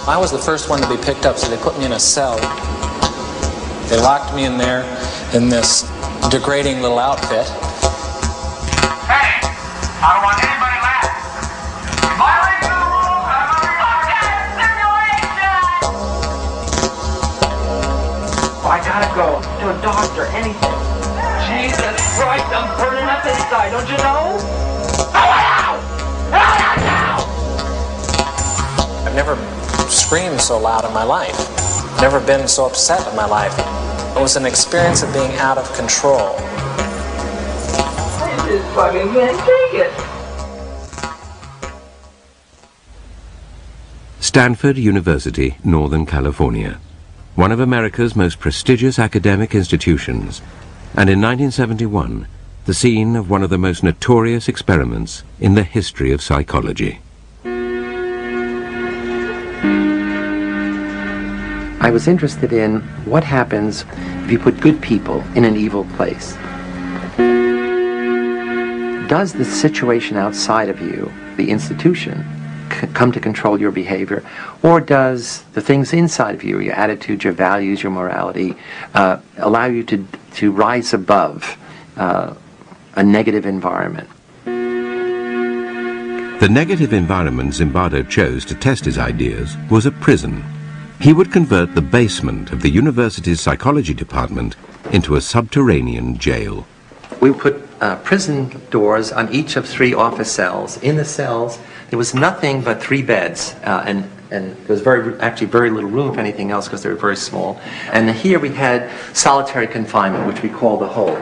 I was the first one to be picked up, so they put me in a cell. They locked me in there in this degrading little outfit. Hey, I don't want anybody left. Violating the rules, I'm under simulation! I gotta go to a doctor, anything. Jesus Christ, I'm burning up inside, don't you know? I've never screamed so loud in my life. Never been so upset in my life. It was an experience of being out of control. I just fucking can't take it. Stanford University, Northern California, one of America's most prestigious academic institutions, and in 1971, the scene of one of the most notorious experiments in the history of psychology. I was interested in what happens if you put good people in an evil place. Does the situation outside of you, the institution, come to control your behavior, or does the things inside of you, your attitudes, your values, your morality, allow you to rise above a negative environment? The negative environment Zimbardo chose to test his ideas was a prison. He would convert the basement of the university's psychology department into a subterranean jail. We put prison doors on each of 3 office cells. In the cells, there was nothing but 3 beds, and there was actually very little room, if anything else, because they were very small. And here we had solitary confinement, which we call the hole.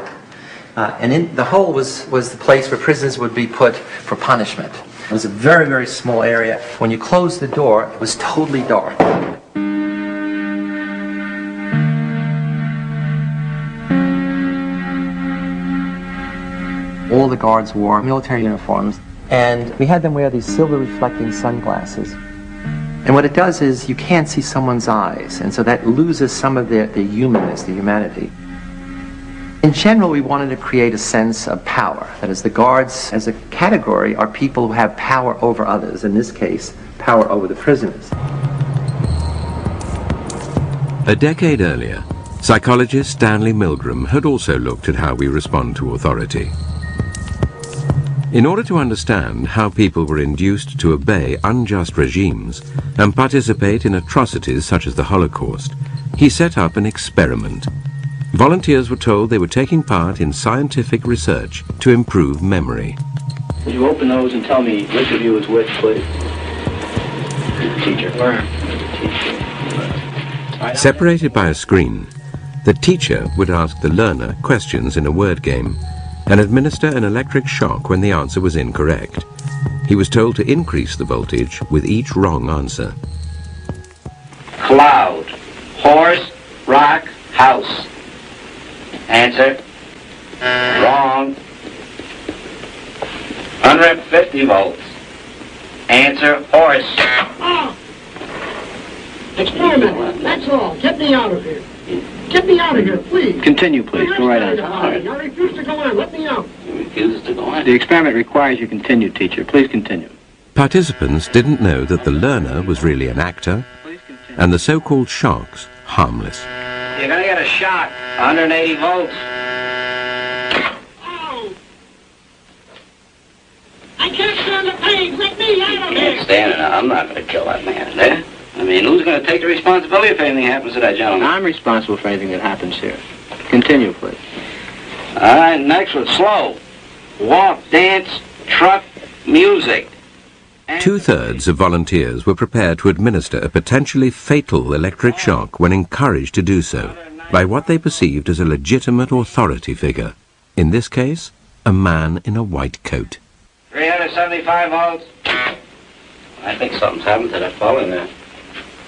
And in the hole was the place where prisoners would be put for punishment. It was a very, very small area. When you closed the door, it was totally dark. All the guards wore military uniforms, and we had them wear these silver reflecting sunglasses. And what it does is you can't see someone's eyes, and so that loses some of the humanness, the humanity. In general, we wanted to create a sense of power. That is, the guards as a category are people who have power over others, in this case, power over the prisoners. A decade earlier, psychologist Stanley Milgram had also looked at how we respond to authority. In order to understand how people were induced to obey unjust regimes and participate in atrocities such as the Holocaust, he set up an experiment. Volunteers were told they were taking part in scientific research to improve memory. Will you open those and tell me which of you is which, please? Teacher. Separated by a screen, the teacher would ask the learner questions in a word game and administer an electric shock when the answer was incorrect. He was told to increase the voltage with each wrong answer. Cloud. Horse. Rock. House. Answer. Wrong. 150 volts. Answer. Horse. Experiment. That's all. Get me out of here. Get me out of here, please. Continue, please. Go right on. I refuse to go on. Let me out. You refuse to go on? The experiment requires you continue, teacher. Please continue. Participants didn't know that the learner was really an actor and the so-called shocks harmless. You're going to get a shock. 180 volts. Oh. I can't stand the pain. Let me out of You here. can't stand it. I'm not going to kill that man, eh? I mean, who's going to take the responsibility if anything happens to that gentleman? I'm responsible for anything that happens here. Continue, please. All right, next one. Slow. Walk, dance, truck, music. 2/3 of volunteers were prepared to administer a potentially fatal electric shock when encouraged to do so by what they perceived as a legitimate authority figure. In this case, a man in a white coat. 375 volts. I think something's happened to that fellow in there.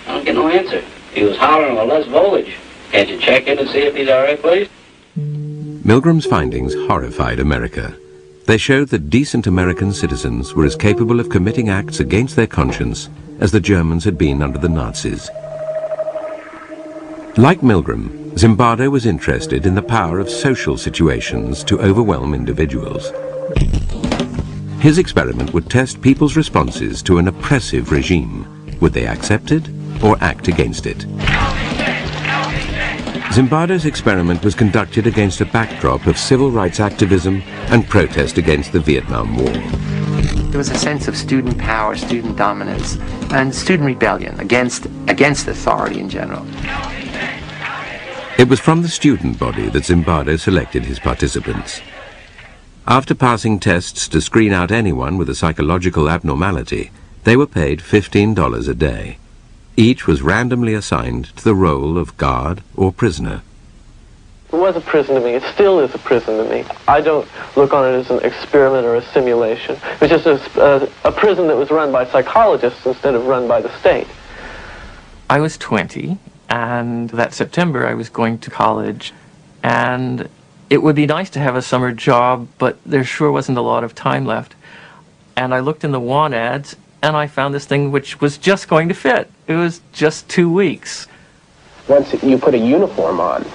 I don't get no answer. He was hollering with less voltage. Can't you check in and see if he's all right, please? Milgram's findings horrified America. They showed that decent American citizens were as capable of committing acts against their conscience as the Germans had been under the Nazis. Like Milgram, Zimbardo was interested in the power of social situations to overwhelm individuals. His experiment would test people's responses to an oppressive regime. Would they accept it or act against it? Zimbardo's experiment was conducted against a backdrop of civil rights activism and protest against the Vietnam War. There was a sense of student power, student dominance, and student rebellion against authority in general. It was from the student body that Zimbardo selected his participants. After passing tests to screen out anyone with a psychological abnormality, they were paid $15 a day. Each was randomly assigned to the role of guard or prisoner. It was a prison to me. It still is a prison to me. I don't look on it as an experiment or a simulation. It was just a prison that was run by psychologists instead of run by the state. I was 20, and that September I was going to college, and it would be nice to have a summer job, but there sure wasn't a lot of time left. And I looked in the want ads, and I found this thing which was just going to fit. It was just 2 weeks. Once you put a uniform on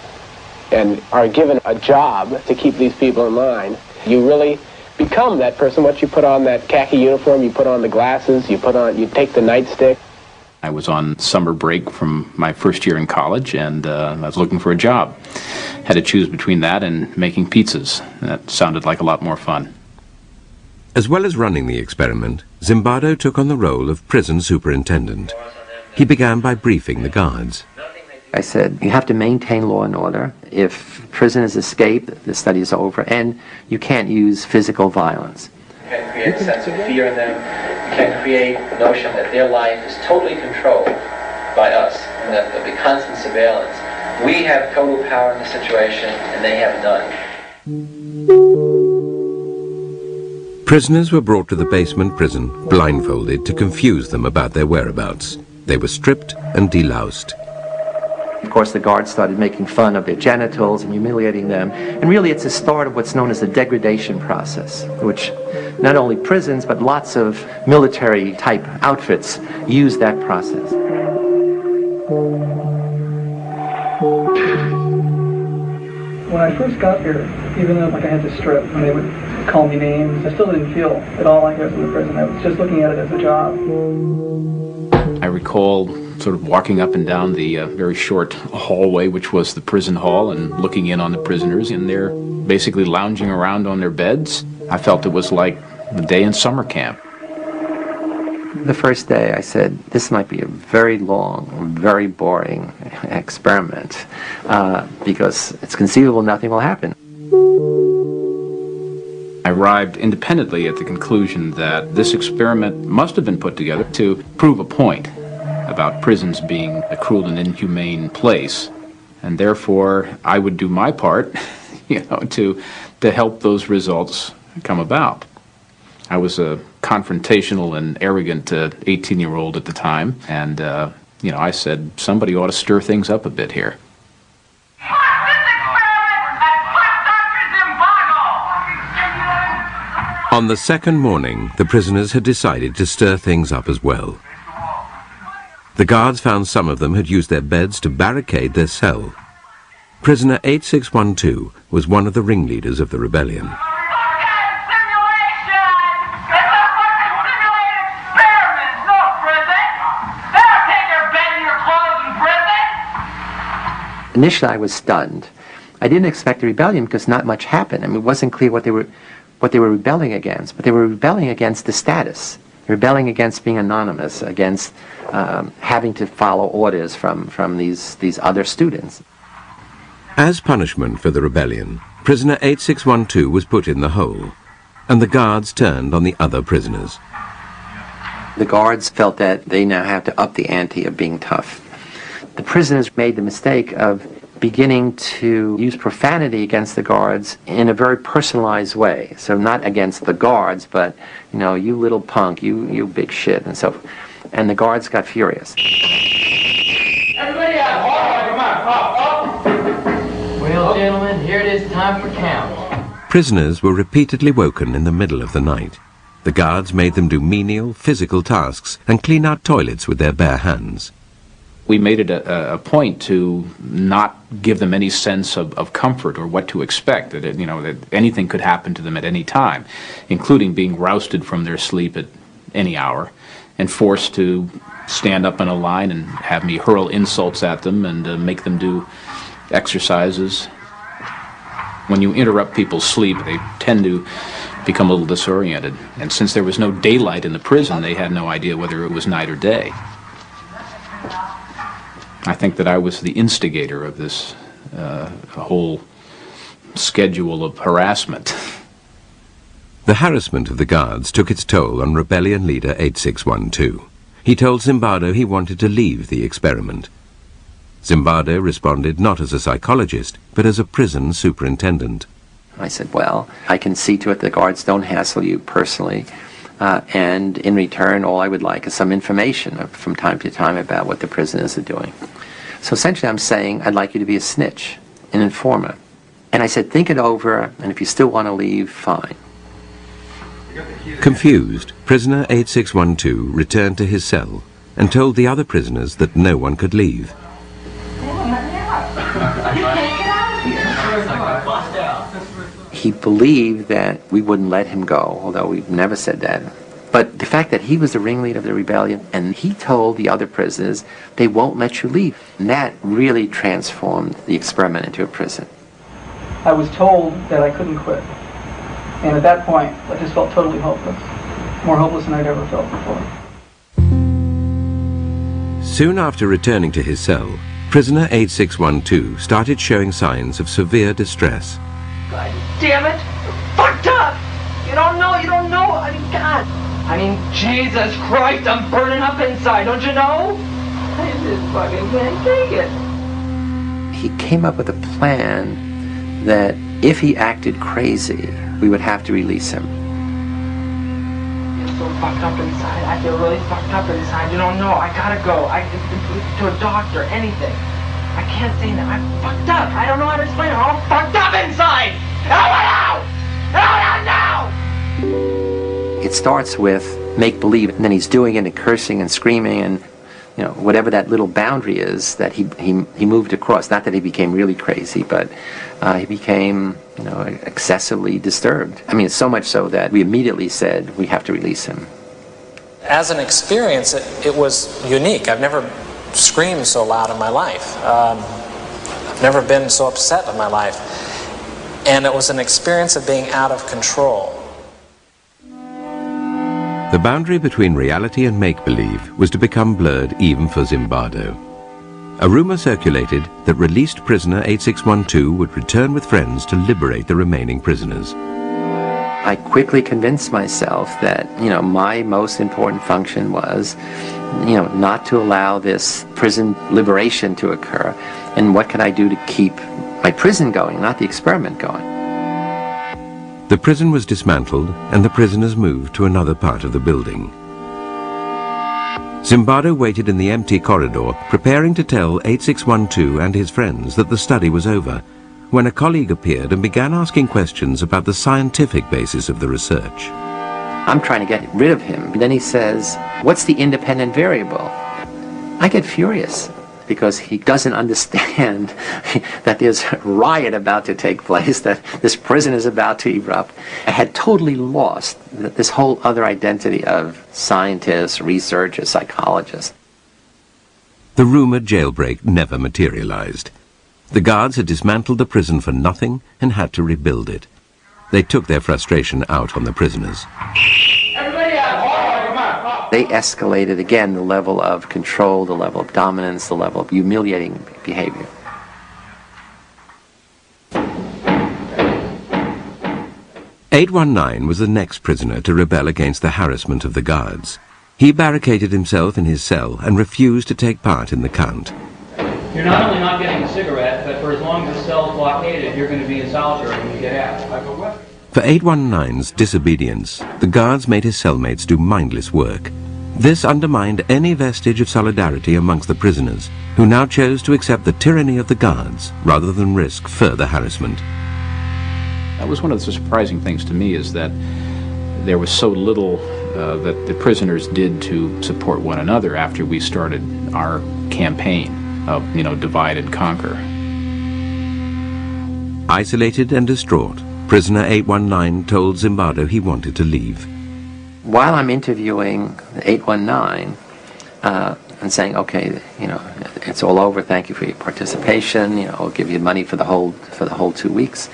and are given a job to keep these people in line, you really become that person. Once you put on that khaki uniform, you put on the glasses, you take the nightstick. I was on summer break from my first year in college, and I was looking for a job. Had to choose between that and making pizzas. That sounded like a lot more fun. As well as running the experiment, Zimbardo took on the role of prison superintendent. He began by briefing the guards. I said, you have to maintain law and order. If prisoners escape, the study is over, and you can't use physical violence. You can create a sense of fear in them. You can create the notion that their life is totally controlled by us, and that there'll be constant surveillance. We have total power in the situation, and they have none. Prisoners were brought to the basement prison, blindfolded, to confuse them about their whereabouts. They were stripped and deloused. Of course, the guards started making fun of their genitals and humiliating them. And really, it's the start of what's known as the degradation process, which not only prisons, but lots of military-type outfits use that process. When I first got here, even though I had to strip, when they would call me names, I still didn't feel at all like I was in the prison. I was just looking at it as a job. I recall sort of walking up and down the very short hallway, which was the prison hall, and looking in on the prisoners, and they're basically lounging around on their beds. I felt it was like the day in summer camp. The first day I said, this might be a very long, very boring experiment, because it's conceivable nothing will happen. I arrived independently at the conclusion that this experiment must have been put together to prove a point about prisons being a cruel and inhumane place, and therefore I would do my part, to help those results come about. I was a confrontational and arrogant 18-year-old at the time, and I said somebody ought to stir things up a bit here. On the second morning, the prisoners had decided to stir things up as well. The guards found some of them had used their beds to barricade their cell. Prisoner 8612 was one of the ringleaders of the rebellion. Initially, I was stunned. I didn't expect a rebellion because not much happened. I mean, it wasn't clear what they were rebelling against, but they were rebelling against the status, rebelling against being anonymous, against having to follow orders from these other students. As punishment for the rebellion, prisoner 8612 was put in the hole, and the guards turned on the other prisoners. The guards felt that they now have to up the ante of being tough. The prisoners made the mistake of beginning to use profanity against the guards in a very personalized way. So not against the guards, but, you little punk, you big shit, and so forth. And the guards got furious. Everybody out! Well, gentlemen, here it is time for count. Prisoners were repeatedly woken in the middle of the night. The guards made them do menial, physical tasks and clean out toilets with their bare hands. We made it a point to not give them any sense of comfort or what to expect, that, that anything could happen to them at any time, including being rousted from their sleep at any hour and forced to stand up in a line and have me hurl insults at them and make them do exercises. When you interrupt people's sleep, they tend to become a little disoriented. And since there was no daylight in the prison, they had no idea whether it was night or day. I think that I was the instigator of this whole schedule of harassment. The harassment of the guards took its toll on rebellion leader 8612. He told Zimbardo he wanted to leave the experiment. Zimbardo responded not as a psychologist, but as a prison superintendent. I said, well, I can see to it the guards don't hassle you personally, and in return all I would like is some information from time to time about what the prisoners are doing. So essentially I'm saying I'd like you to be a snitch, an informer. And I said, think it over, and if you still want to leave, fine. Confused, prisoner 8612 returned to his cell and told the other prisoners that no one could leave. He believed that we wouldn't let him go, although we've never said that. But the fact that he was the ringleader of the rebellion, and he told the other prisoners, they won't let you leave. And that really transformed the experiment into a prison. I was told that I couldn't quit. And at that point, I just felt totally hopeless. More hopeless than I'd ever felt before. Soon after returning to his cell, prisoner 8612 started showing signs of severe distress. God damn it! You're fucked up! You don't know, I mean, God! I mean, Jesus Christ, I'm burning up inside, don't you know? I just fucking can't take it. He came up with a plan that if he acted crazy, we would have to release him. I'm so fucked up inside, I feel really fucked up inside, you don't know, I gotta go. To a doctor, anything. I can't say that, I'm fucked up, I don't know how to explain it, I'm all fucked up inside! I want out! It starts with make-believe, and then he's doing it and cursing and screaming and, whatever that little boundary is that he moved across. Not that he became really crazy, but he became, excessively disturbed. I mean, so much so that we immediately said we have to release him. As an experience, it was unique. I've never screamed so loud in my life. I've never been so upset in my life. And it was an experience of being out of control. The boundary between reality and make-believe was to become blurred even for Zimbardo. A rumor circulated that released prisoner 8612 would return with friends to liberate the remaining prisoners. I quickly convinced myself that, my most important function was, not to allow this prison liberation to occur. And what can I do to keep my prison going, not the experiment going? The prison was dismantled and the prisoners moved to another part of the building. Zimbardo waited in the empty corridor, preparing to tell 8612 and his friends that the study was over, when a colleague appeared and began asking questions about the scientific basis of the research. I'm trying to get rid of him. Then he says, what's the independent variable? I get furious because he doesn't understand that there's a riot about to take place, that this prison is about to erupt. I had totally lost this whole other identity of scientist, researcher, psychologist. The rumored jailbreak never materialized. The guards had dismantled the prison for nothing and had to rebuild it. They took their frustration out on the prisoners. They escalated again the level of control, the level of dominance, the level of humiliating behavior. "819 was the next prisoner to rebel against the harassment of the guards. He barricaded himself in his cell and refused to take part in the count. You're not only not getting a cigarette, but for as long as the cell's blockaded, you're going to be in solitary when you get out. For 819's disobedience, the guards made his cellmates do mindless work. This undermined any vestige of solidarity amongst the prisoners, who now chose to accept the tyranny of the guards rather than risk further harassment. That was one of the surprising things to me, is that there was so little that the prisoners did to support one another after we started our campaign of, divide and conquer. Isolated and distraught, prisoner 819 told Zimbardo he wanted to leave. While I'm interviewing 819 and saying, okay, it's all over, thank you for your participation, I'll give you money for the whole 2 weeks,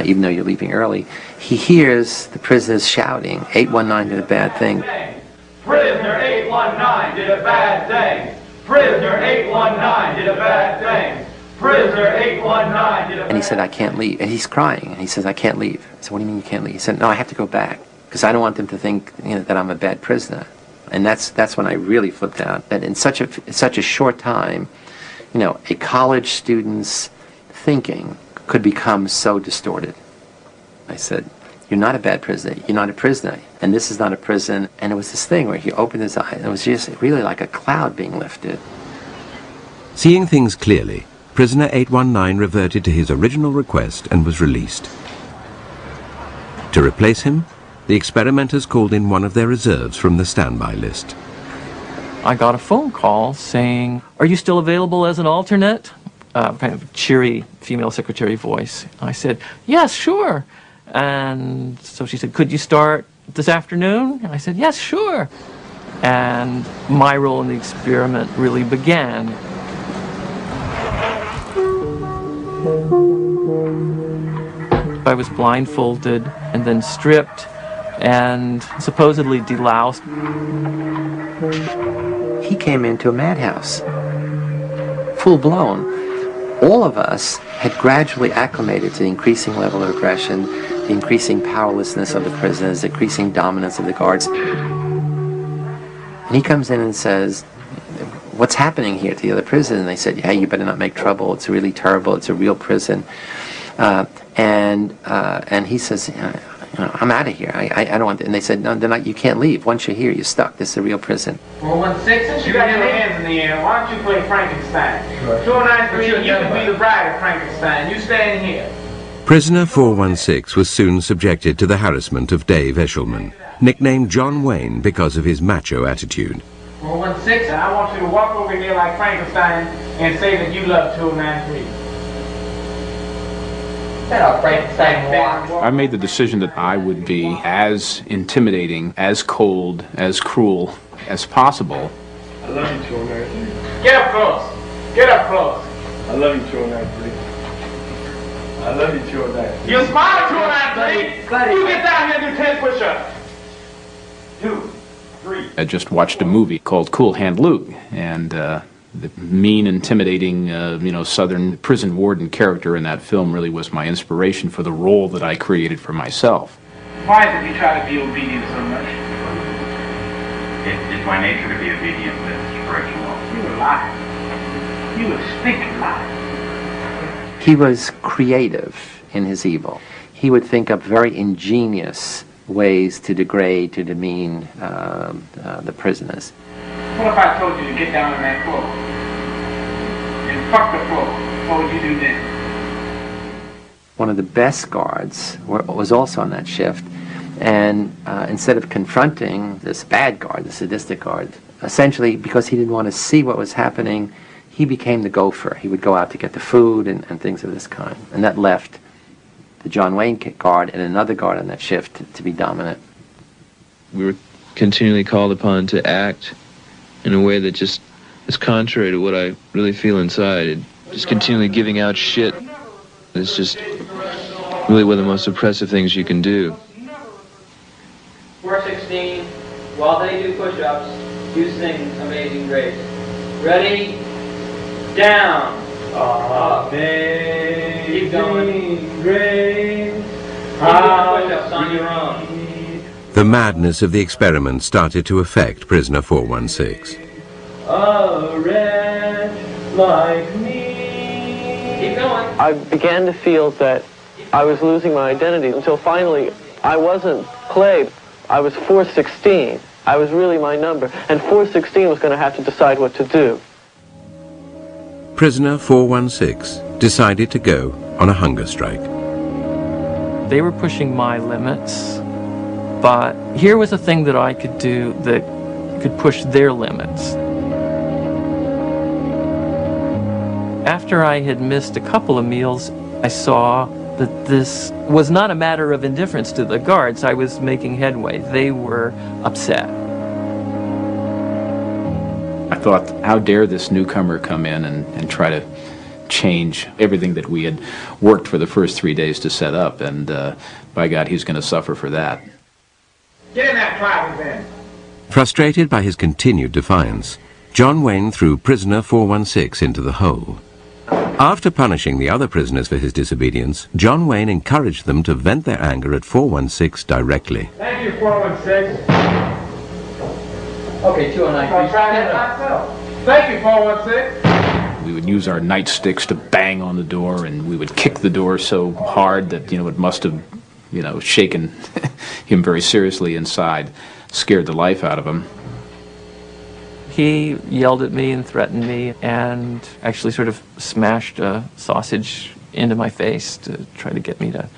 even though you're leaving early, he hears the prisoners shouting, 819 did a bad thing. Prisoner 819 did a bad thing. Prisoner 819 did a bad thing. Prisoner 819 did a bad thing. And he said, I can't leave. And he's crying. And he says, I can't leave. I said, what do you mean you can't leave? He said, no, I have to go back. Because I don't want them to think that I'm a bad prisoner. And that's when I really flipped out. That in such a short time, a college student's thinking could become so distorted. I said, you're not a bad prisoner. You're not a prisoner. And this is not a prison. And it was this thing where he opened his eyes. And it was just really like a cloud being lifted. Seeing things clearly, prisoner 819 reverted to his original request and was released. To replace him, the experimenters called in one of their reserves from the standby list. I got a phone call saying, "Are you still available as an alternate?" Kind of cheery female secretary voice. I said, "Yes, sure." And so she said, "Could you start this afternoon?" And I said, "Yes, sure." And my role in the experiment really began. I was blindfolded and then stripped and supposedly deloused. He came into a madhouse, full blown. All of us had gradually acclimated to the increasing level of aggression, the increasing powerlessness of the prisoners, the increasing dominance of the guards. And he comes in and says, "What's happening here to the other prisoners?" And they said, "Yeah, you better not make trouble. It's really terrible. It's a real prison." And he says, "I'm out of here. I don't want to." And they said, "No, they're not. You can't leave. Once you're here, you're stuck. This is a real prison." 416, since you got your hands in the air, why don't you play Frankenstein? 293, you can be the bride of Frankenstein. You stay in here. Prisoner 416 was soon subjected to the harassment of Dave Eshelman, nicknamed John Wayne because of his macho attitude. 416, and I want you to walk over here like Frankenstein and say that you love 293. I made the decision that I would be as intimidating, as cold, as cruel as possible. I love you, 293. Get up close. Get up close. I love you, 293. I love you, 293. You smile, 293. You get down here and do 10 push-ups. 2, 3. I just watched a movie called Cool Hand Luke, and the mean, intimidating, Southern prison warden character in that film really was my inspiration for the role that I created for myself. Why is it you try to be obedient so much? It's my nature to be obedient, Mr. Spiritual. You a liar. You a stinking liar. He was creative in his evil. He would think up very ingenious ways to degrade, to demean the prisoners. What if I told you to get down on that floor and fuck the floor? What would you do then? One of the best guards was also on that shift, and instead of confronting this bad guard, the sadistic guard, essentially because he didn't want to see what was happening, he became the gopher. He would go out to get the food and things of this kind, and that left the John Wayne guard and another guard on that shift to be dominant. We were continually called upon to act in a way that just is contrary to what I really feel inside. It just continually giving out shit. It's just really one of the most oppressive things you can do. 416, while they do push-ups, you sing Amazing Grace. Ready? Down. Keep going. Grace. You do push-ups on your own. The madness of the experiment started to affect prisoner 416. A wretch like me. Keep going. I began to feel that I was losing my identity until finally I wasn't Clay. I was 416. I was really my number. And 416 was going to have to decide what to do. Prisoner 416 decided to go on a hunger strike. They were pushing my limits. But here was a thing that I could do that could push their limits. After I had missed a couple of meals, I saw that this was not a matter of indifference to the guards. I was making headway. They were upset. I thought, how dare this newcomer come in and try to change everything that we had worked for the first 3 days to set up, and by God, he's going to suffer for that. Get in that closet then. Frustrated by his continued defiance, John Wayne threw prisoner 416 into the hole. After punishing the other prisoners for his disobedience, John Wayne encouraged them to vent their anger at 416 directly. Thank you, 416. Okay, 209. I'll try that myself. Thank you, 416. We would use our nightsticks to bang on the door, and we would kick the door so hard that, it must have, shaken him very seriously inside, scared the life out of him. He yelled at me and threatened me and actually sort of smashed a sausage into my face to try to get me to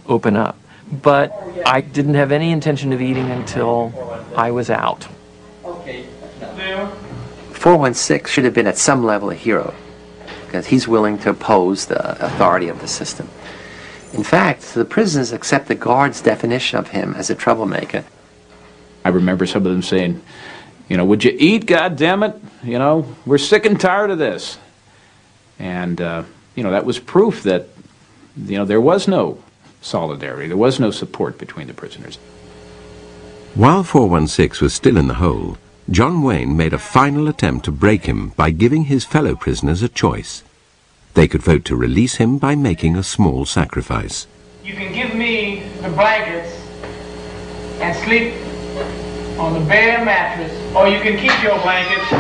open up. But I didn't have any intention of eating until I was out. 416 should have been at some level a hero, because he's willing to oppose the authority of the system. In fact, the prisoners accept the guard's definition of him as a troublemaker. I remember some of them saying, would you eat, goddammit? We're sick and tired of this. And, that was proof that, there was no solidarity, there was no support between the prisoners. While 416 was still in the hole, John Wayne made a final attempt to break him by giving his fellow prisoners a choice. They could vote to release him by making a small sacrifice. You can give me the blankets and sleep on the bare mattress, or you can keep your blankets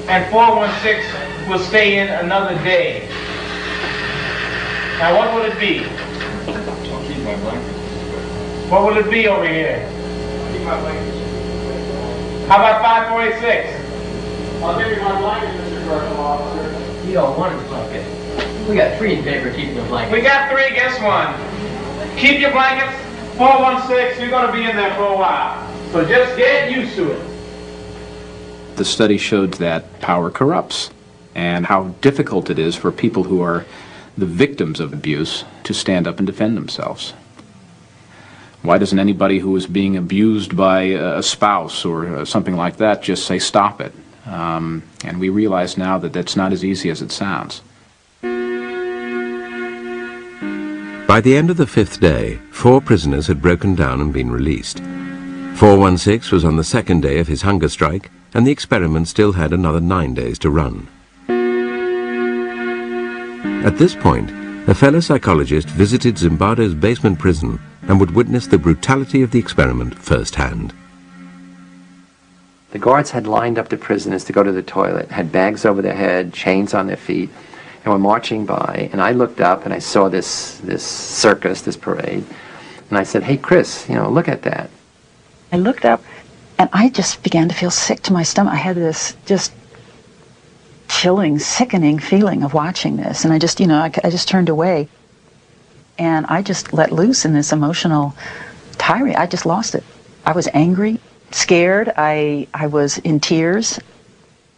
and 416 will stay in another day. Now what will it be? I'll keep my blankets. What will it be over here? I'll keep my blankets. How about 5486? I'll give you my blankets, Mr. Correctional Officer. You don't want a blanket. We got 3 in favor of keeping the blanket. We got 3, guess 1. Keep your blankets, 416, you're going to be in there for a while. So just get used to it. The study showed that power corrupts, and how difficult it is for people who are the victims of abuse to stand up and defend themselves. Why doesn't anybody who is being abused by a spouse or something like that just say, stop it? And we realize now that that's not as easy as it sounds. By the end of the 5th day, 4 prisoners had broken down and been released. 416 was on the 2nd day of his hunger strike, and the experiment still had another 9 days to run. At this point, a fellow psychologist visited Zimbardo's basement prison and would witness the brutality of the experiment firsthand. The guards had lined up the prisoners to go to the toilet, had bags over their head, chains on their feet, and were marching by, and I looked up and I saw this circus, this parade, and I said, hey Chris, look at that. I looked up and I just began to feel sick to my stomach. I had this just chilling, sickening feeling of watching this, and I just, I just turned away, and I just let loose in this emotional tirade. I just lost it. I was angry, scared, I was in tears.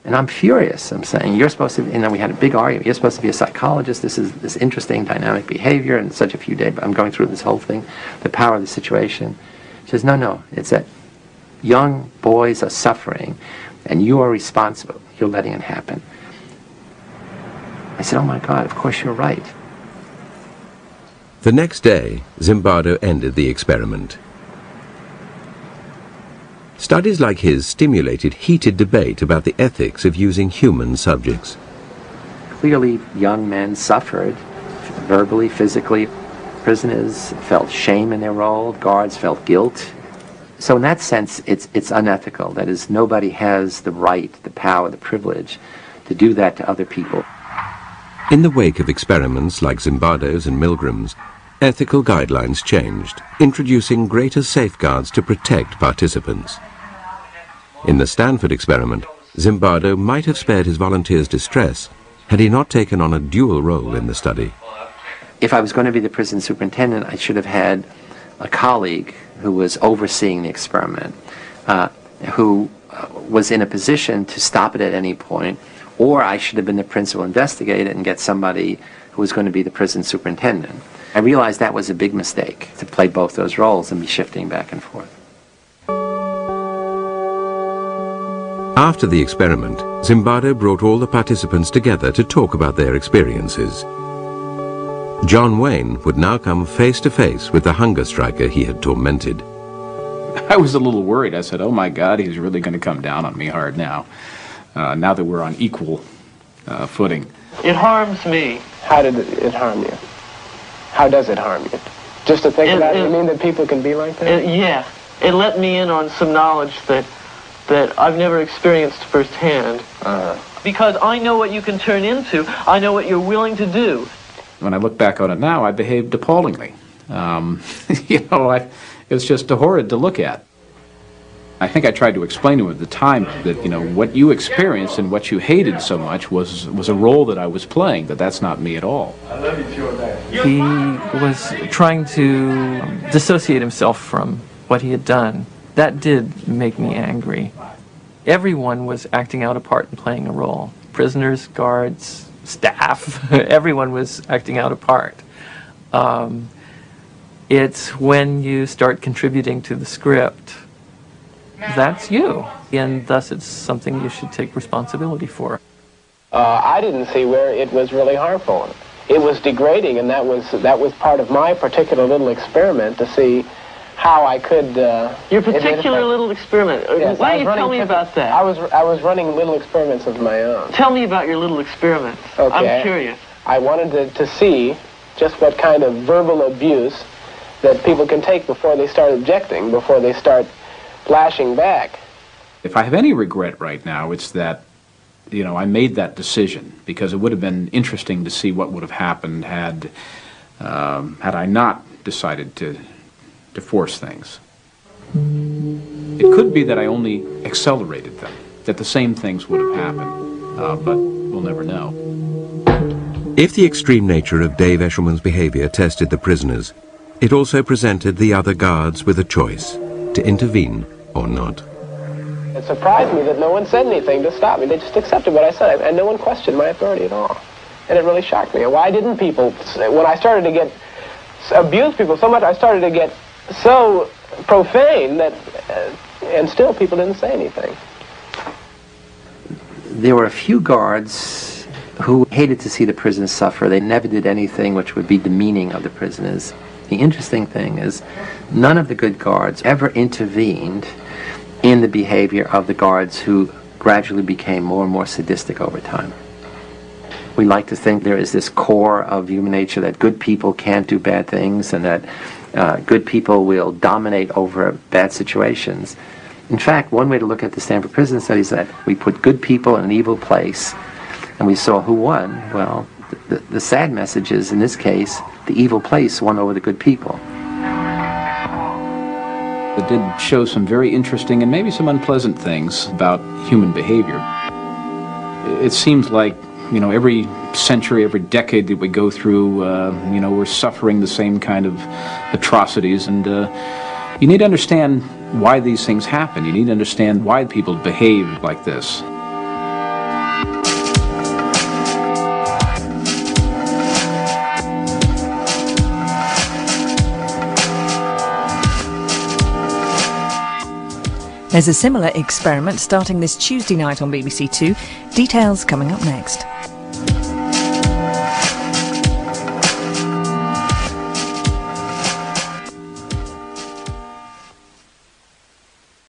And I'm furious. I'm saying, you're supposed to, we had a big argument. You're supposed to be a psychologist. This is this interesting dynamic behavior in such a few days. I'm going through this whole thing, the power of the situation. She says, no, it's that young boys are suffering, and you are responsible. You're letting it happen. I said, oh my God, of course you're right. The next day, Zimbardo ended the experiment. Studies like his stimulated heated debate about the ethics of using human subjects. Clearly, young men suffered, verbally, physically. Prisoners felt shame in their role, guards felt guilt. So in that sense, it's unethical. That is, nobody has the right, the power, the privilege to do that to other people. In the wake of experiments like Zimbardo's and Milgram's, ethical guidelines changed, introducing greater safeguards to protect participants. In the Stanford experiment, Zimbardo might have spared his volunteers distress had he not taken on a dual role in the study. If I was going to be the prison superintendent, I should have had a colleague who was overseeing the experiment, who was in a position to stop it at any point, or I should have been the principal investigator and get somebody who was going to be the prison superintendent. I realized that was a big mistake, to play both those roles and be shifting back and forth. After the experiment, Zimbardo brought all the participants together to talk about their experiences. John Wayne would now come face to face with the hunger striker he had tormented. I was a little worried. I said, oh my God, he's really going to come down on me hard now, now that we're on equal footing. It harms me. How did it harm you? How does it harm you? Just to think about it, you mean that people can be like that? Yeah. It let me in on some knowledge that I've never experienced firsthand. Because I know what you can turn into. I know what you're willing to do. When I look back on it now, I behaved appallingly. You know, it was just horrid to look at. I think I tried to explain to him at the time that, you know, what you experienced and what you hated so much was a role that I was playing, that that's not me at all. He was trying to dissociate himself from what he had done. That did make me angry. Everyone was acting out a part and playing a role. Prisoners, guards, staff, everyone was acting out a part. It's when you start contributing to the script, that's you, and thus it's something you should take responsibility for. I didn't see where it was really harmful. It was degrading, and that was part of my particular little experiment to see how I could... Your particular little experiment. Yes, Why don't you tell me about that? I was running little experiments of my own. Tell me about your little experiments. Okay. I'm curious. I wanted to see just what kind of verbal abuse that people can take before they start objecting, before they start flashing back. If I have any regret right now, it's that, you know, I made that decision, because it would have been interesting to see what would have happened had I not decided to force things. It could be that I only accelerated them, that the same things would have happened, but we'll never know. If the extreme nature of Dave Eshelman's behavior tested the prisoners, it also presented the other guards with a choice, to intervene or not. It surprised me that no one said anything to stop me. They just accepted what I said, and no one questioned my authority at all. And it really shocked me. Why didn't people, when I started to abuse people so much, I started to get so profane that, and still people didn't say anything. There were a few guards who hated to see the prisoners suffer. They never did anything which would be demeaning of the prisoners. The interesting thing is, none of the good guards ever intervened in the behavior of the guards who gradually became more and more sadistic over time. We like to think there is this core of human nature that good people can't do bad things, and that good people will dominate over bad situations. In fact, one way to look at the Stanford prison study is that we put good people in an evil place, and we saw who won. Well, the sad message is, in this case, the evil place won over the good people. It did show some very interesting and maybe some unpleasant things about human behavior. It seems like, you know, every century, every decade that we go through, you know, we're suffering the same kind of atrocities, and you need to understand why these things happen. You need to understand why people behave like this. There's a similar experiment starting this Tuesday night on BBC Two. Details coming up next.